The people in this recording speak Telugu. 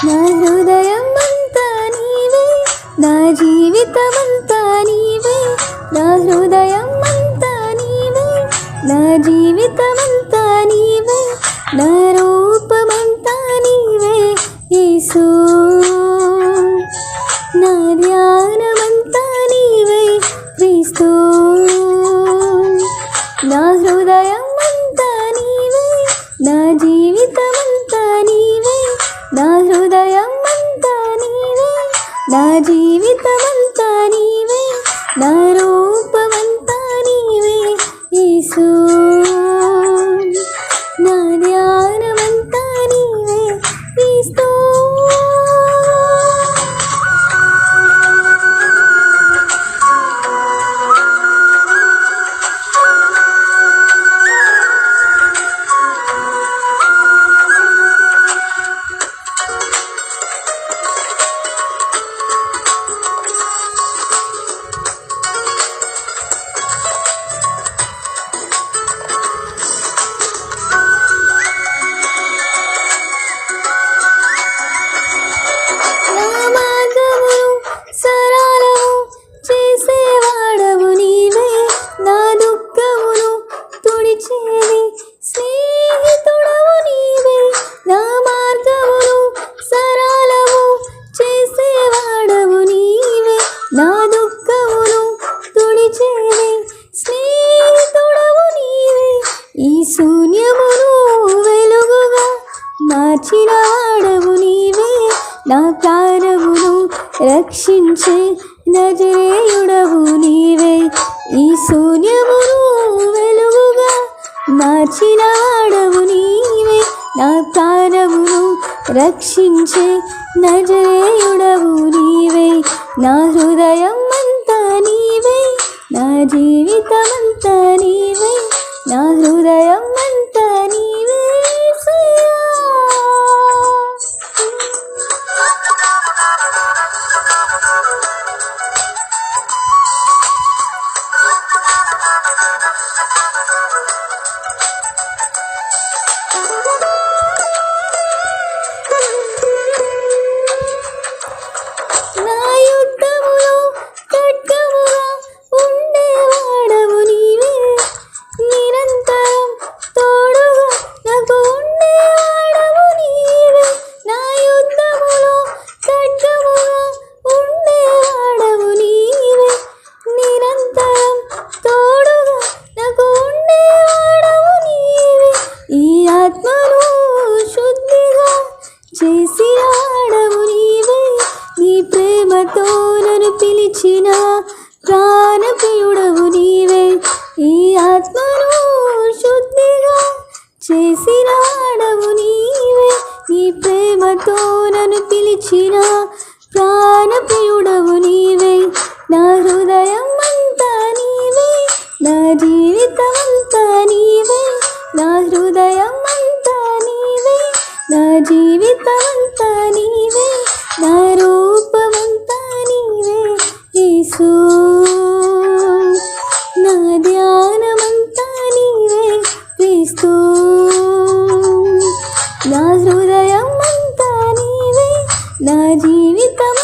నా హృదయమంతా నీవే, నా జీవితమంతా నీవే. నా హృదయమంతా నీవే, నా జీవితమంతా నీవే. నా రూపమంతా నీవే యేసు. నా ధ్యానమంతా నీవే క్రీస్తు. నా హృదయమంతా నీవే, నా జీవితమంతా నీవే. నా హృదయమంతా నీవే, నా జీవితమంతా నీవే. నా రూపమంతా నీవే యేసు. నా ధ్యానమంతా నీవే క్రీస్తు. మార్చినవాడవు నీవే, నా ప్రాణమును రక్షించే నజరేయుడవు నీవే. ఈ శూన్యమును వెలుగుగా మార్చినవాడవు నీవే, నా ప్రాణమును రక్షించే నజరేయుడవు నీవే. నా హృదయమంతా నీవే, నా జీవితమంతా నీవే. నా హృదయమంతా నీవే. చేసినాడవు నీవే, నీ ప్రేమతో నన్ను పిలిచిన ప్రాణప్రియుడవు నీవే. ఈ ఆత్మను శుద్ధిగా చేసినాడవు నీవే, నీ ప్రేమతో నన్ను పిలిచిన ప్రాణప్రియుడవు నీవే. నా హృదయమంతా నీవే, నా జీవితమంతా నీవే. నా హృదయమంతా నీవే, నా జీవితమంతా నీవే. నా రూపమంతా నీవే యేసు. నా ధ్యానమంతా నీవే క్రీస్తు. నా హృదయమంతా నీవే, నా జీవితం